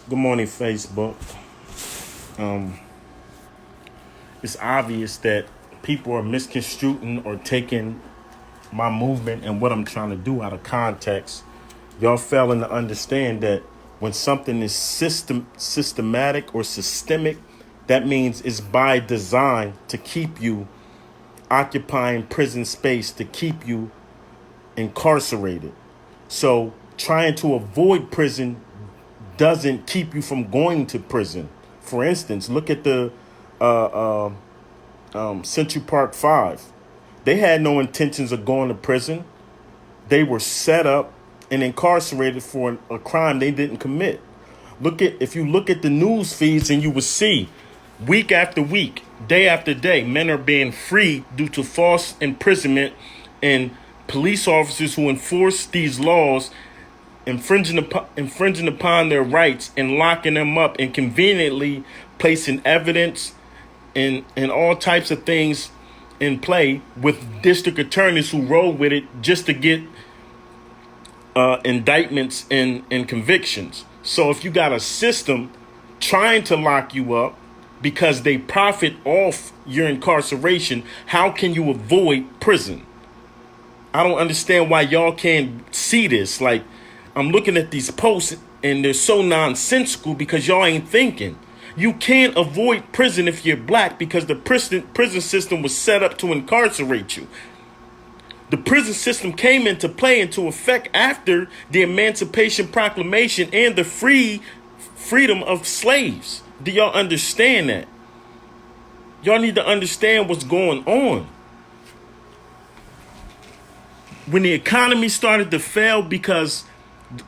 Good morning, Facebook. Um, it's obvious that people are misconstruing or taking my movement and what I'm trying to do out of context. Y'all failing to understand that when something is systematic or systemic, that means it's by design to keep you occupying prison space, to keep you incarcerated. So trying to avoid prison doesn't keep you from going to prison. For instance, look at the Central Park Five. They had no intentions of going to prison. They were set up and incarcerated for a crime they didn't commit. If you look at the news feeds, and you will see week after week, day after day, men are being freed due to false imprisonment, and police officers who enforce these laws infringing upon their rights and locking them up and conveniently placing evidence and all types of things in play with district attorneys who roll with it just to get indictments and convictions. So if you got a system trying to lock you up because they profit off your incarceration, how can you avoid prison? I don't understand why y'all can't see this. Like, I'm looking at these posts and they're so nonsensical because y'all ain't thinking. You can't avoid prison if you're black because the prison system was set up to incarcerate you. The prison system came into play, into effect after the Emancipation Proclamation and the freedom of slaves. Do y'all understand that? Y'all need to understand what's going on. When the economy started to fail because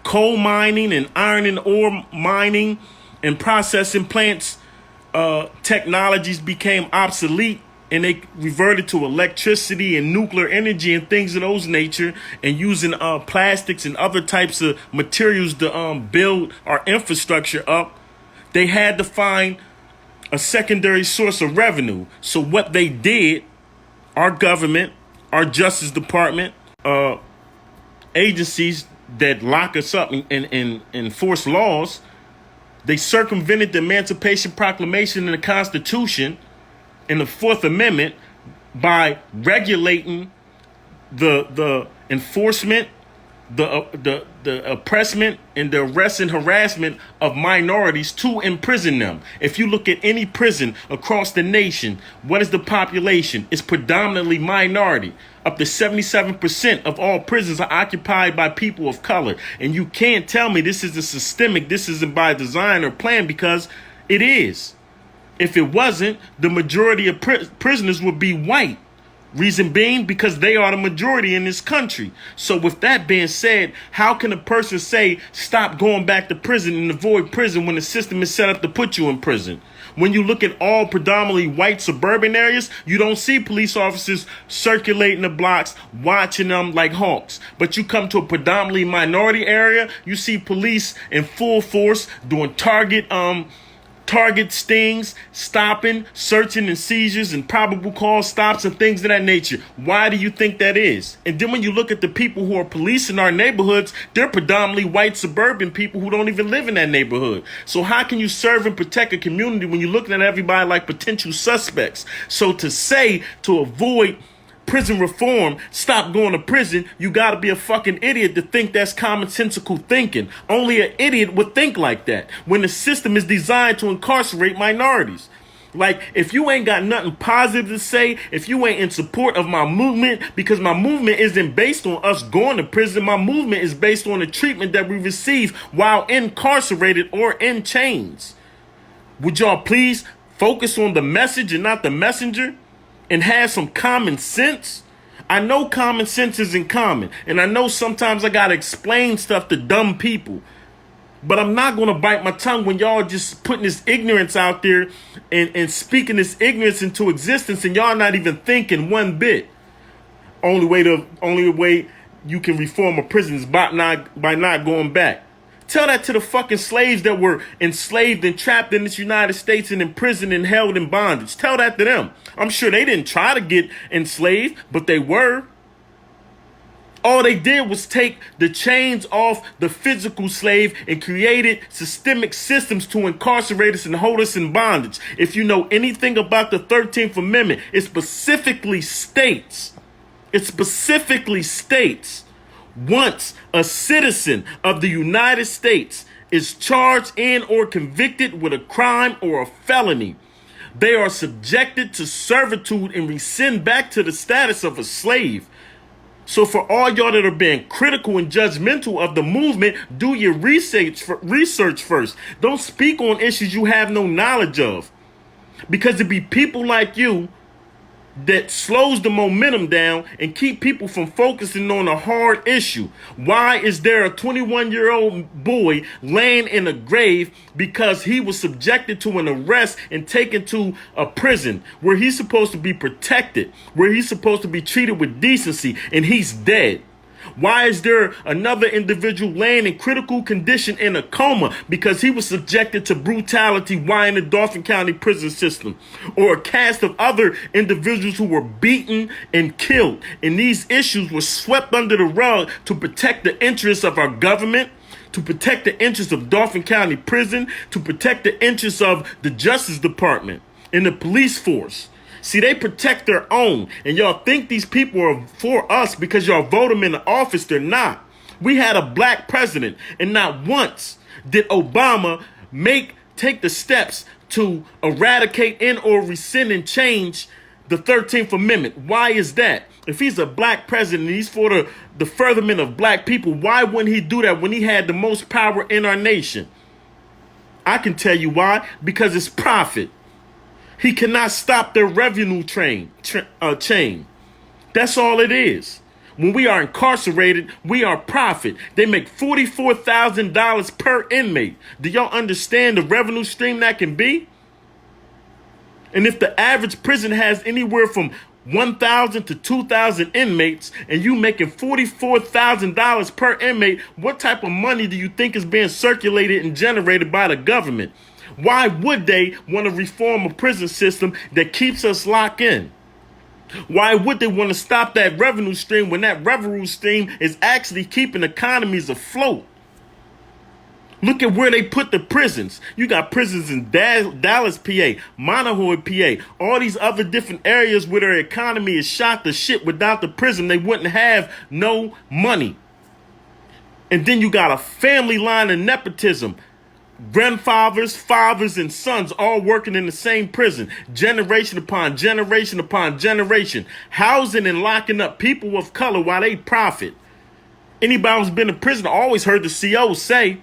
coal mining and iron and ore mining and processing plants technologies became obsolete, and they reverted to electricity and nuclear energy and things of those nature, and using plastics and other types of materials to build our infrastructure up, they had to find a secondary source of revenue. So what they did, our government, our Justice Department, agencies that lock us up and enforce laws, they circumvented the Emancipation Proclamation and the Constitution and the Fourth Amendment by regulating the enforcement, the oppressment, and the arrest and harassment of minorities to imprison them. If you look at any prison across the nation, what is the population? It's predominantly minority. Up to 77% of all prisons are occupied by people of color. And you can't tell me this is a systemic, this isn't by design or plan, because it is. If it wasn't, the majority of prisoners would be white. Reason being, because they are the majority in this country. So with that being said, how can a person say stop going back to prison and avoid prison when the system is set up to put you in prison? When you look at all predominantly white suburban areas, you don't see police officers circulating the blocks, watching them like hawks. But you come to a predominantly minority area, you see police in full force doing target stings, stopping, searching and seizures and probable cause stops and things of that nature. Why do you think that is? And then when you look at the people who are policing our neighborhoods, they're predominantly white suburban people who don't even live in that neighborhood. So how can you serve and protect a community when you're looking at everybody like potential suspects? So to say to avoid prison reform, stop going to prison, you gotta be a fucking idiot to think that's commonsensical thinking. Only an idiot would think like that when the system is designed to incarcerate minorities. Like, if you ain't got nothing positive to say, if you ain't in support of my movement, because my movement isn't based on us going to prison, my movement is based on the treatment that we receive while incarcerated or in chains. Would y'all please focus on the message and not the messenger? And have some common sense? I know common sense isn't common. And I know sometimes I gotta explain stuff to dumb people. But I'm not gonna bite my tongue when y'all just putting this ignorance out there and speaking this ignorance into existence, and y'all not even thinking one bit. Only way you can reform a prison is by not going back. Tell that to the fucking slaves that were enslaved and trapped in this United States and imprisoned and held in bondage. Tell that to them. I'm sure they didn't try to get enslaved, but they were. All they did was take the chains off the physical slave and created systemic systems to incarcerate us and hold us in bondage. If you know anything about the 13th Amendment, it specifically states, once a citizen of the United States is charged in or convicted with a crime or a felony, they are subjected to servitude and rescind back to the status of a slave. So for all y'all that are being critical and judgmental of the movement, do your research first. Don't speak on issues you have no knowledge of. Because it be people like you that slows the momentum down and keep people from focusing on a hard issue. Why is there a 21-year-old boy laying in a grave because he was subjected to an arrest and taken to a prison where he's supposed to be protected, where he's supposed to be treated with decency, and he's dead? Why is there another individual laying in critical condition in a coma because he was subjected to brutality while in the Dauphin County prison system? Or a cast of other individuals who were beaten and killed. And these issues were swept under the rug to protect the interests of our government, to protect the interests of Dauphin County Prison, to protect the interests of the Justice Department and the police force. See, they protect their own. And y'all think these people are for us because y'all vote them in the office. They're not. We had a black president, and not once did Obama take the steps to eradicate and or rescind and change the 13th Amendment. Why is that? If he's a black president and he's for the furtherment of black people, why wouldn't he do that when he had the most power in our nation? I can tell you why. Because it's profit. He cannot stop their revenue chain. That's all it is. When we are incarcerated, we are profit. They make $44,000 per inmate. Do y'all understand the revenue stream that can be? And if the average prison has anywhere from 1,000 to 2,000 inmates and you making $44,000 per inmate, what type of money do you think is being circulated and generated by the government? Why would they want to reform a prison system that keeps us locked in? Why would they want to stop that revenue stream when that revenue stream is actually keeping economies afloat? Look at where they put the prisons. You got prisons in Dallas, PA, Monohoy, PA, all these other different areas where their economy is shot to shit. Without the prison, they wouldn't have no money. And then you got a family line of nepotism. Grandfathers, fathers, and sons all working in the same prison, generation upon generation upon generation, housing and locking up people of color while they profit. Anybody who's been in prison always heard the CO say,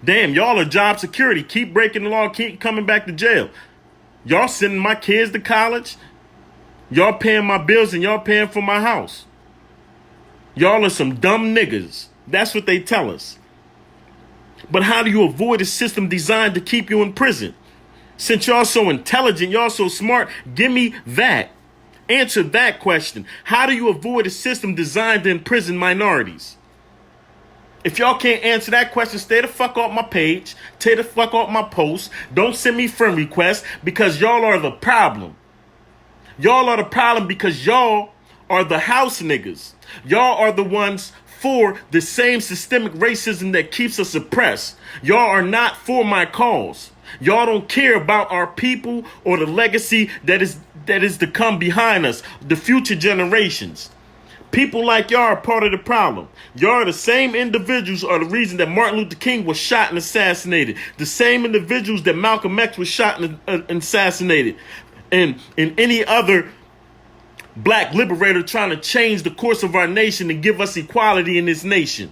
damn, y'all are job security. Keep breaking the law, keep coming back to jail. Y'all sending my kids to college. Y'all paying my bills and y'all paying for my house. Y'all are some dumb niggas. That's what they tell us. But how do you avoid a system designed to keep you in prison? Since y'all so intelligent, y'all so smart, give me that. Answer that question. How do you avoid a system designed to imprison minorities? If y'all can't answer that question, stay the fuck off my page. Stay the fuck off my post. Don't send me friend requests because y'all are the problem. Y'all are the problem because y'all are the house niggas. Y'all are the ones for the same systemic racism that keeps us oppressed. Y'all are not for my cause. Y'all don't care about our people or the legacy that is to come behind us, the future generations. People like y'all are part of the problem. Y'all are the same individuals are the reason that Martin Luther King was shot and assassinated. The same individuals that Malcolm X was shot and assassinated. And any other black liberator trying to change the course of our nation and give us equality in this nation.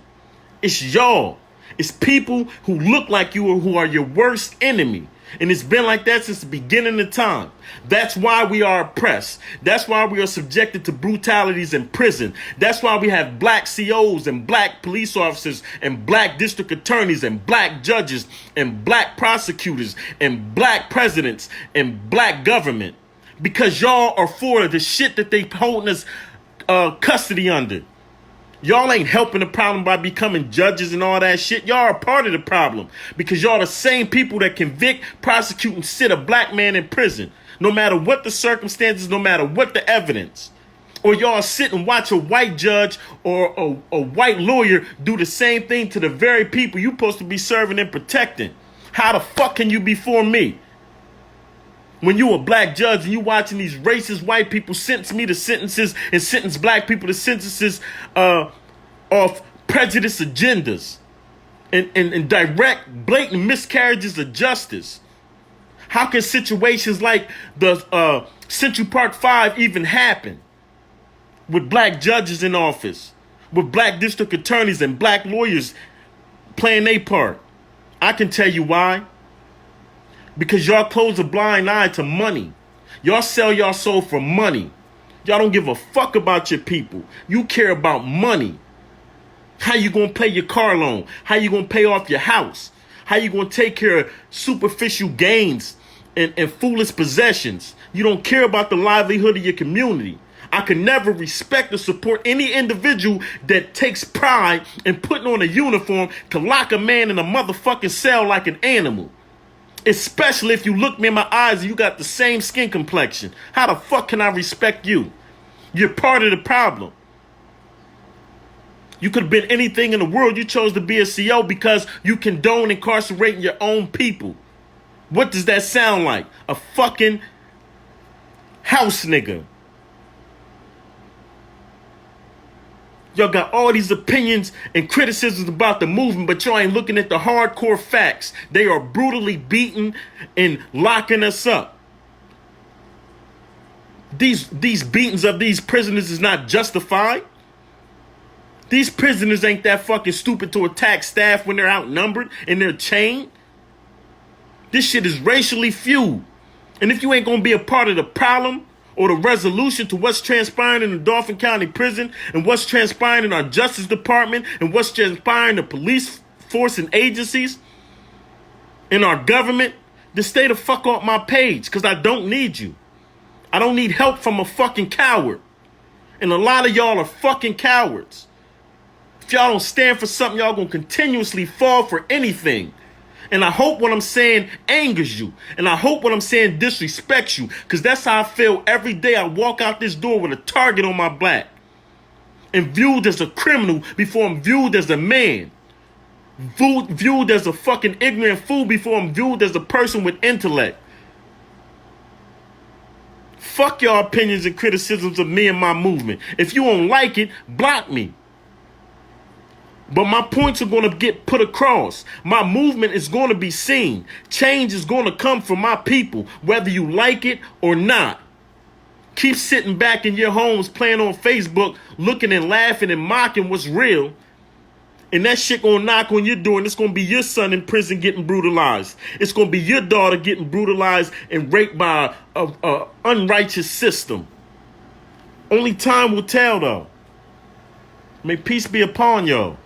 It's y'all. It's people who look like you or who are your worst enemy. And it's been like that since the beginning of time. That's why we are oppressed. That's why we are subjected to brutalities in prison. That's why we have black COs and black police officers and black district attorneys and black judges and black prosecutors and black presidents and black government. Because y'all are for the shit that they holding us custody under. Y'all ain't helping the problem by becoming judges and all that shit. Y'all are part of the problem because y'all the same people that convict, prosecute, and sit a black man in prison, no matter what the circumstances, no matter what the evidence. Or y'all sit and watch a white judge or a white lawyer do the same thing to the very people you're supposed to be serving and protecting. How the fuck can you be for me? When you a black judge and you watching these racist white people sentence me to sentences and sentence black people to sentences of prejudice agendas and direct, blatant miscarriages of justice. How can situations like the Central Park 5 even happen with black judges in office, with black district attorneys and black lawyers playing their part? I can tell you why. Because y'all close a blind eye to money. Y'all sell y'all soul for money. Y'all don't give a fuck about your people. You care about money. How you gonna pay your car loan? How you gonna pay off your house? How you gonna take care of superficial gains and foolish possessions? You don't care about the livelihood of your community. I can never respect or support any individual that takes pride in putting on a uniform to lock a man in a motherfucking cell like an animal. Especially if you look me in my eyes and you got the same skin complexion. How the fuck can I respect you? You're part of the problem. You could have been anything in the world. You chose to be a CO because you condone incarcerating your own people. What does that sound like? A fucking house nigga. Y'all got all these opinions and criticisms about the movement, but y'all ain't looking at the hardcore facts. They are brutally beating and locking us up. These beatings of these prisoners is not justified. These prisoners ain't that fucking stupid to attack staff when they're outnumbered and they're chained. This shit is racially fueled. And if you ain't gonna be a part of the problem or the resolution to what's transpiring in the Dauphin County Prison and what's transpiring in our Justice Department and what's transpiring in the police force and agencies in our government, then stay the fuck off my page, because I don't need you. I don't need help from a fucking coward. And a lot of y'all are fucking cowards. If y'all don't stand for something, y'all gonna continuously fall for anything. And I hope what I'm saying angers you. And I hope what I'm saying disrespects you. Because that's how I feel every day I walk out this door with a target on my back. And viewed as a criminal before I'm viewed as a man. Viewed as a fucking ignorant fool before I'm viewed as a person with intellect. Fuck your opinions and criticisms of me and my movement. If you don't like it, block me. But my points are going to get put across. My movement is going to be seen. Change is going to come from my people, whether you like it or not. Keep sitting back in your homes playing on Facebook, looking and laughing and mocking what's real. And that shit going to knock on your door, and it's going to be your son in prison getting brutalized. It's going to be your daughter getting brutalized and raped by a unrighteous system. Only time will tell, though. May peace be upon y'all.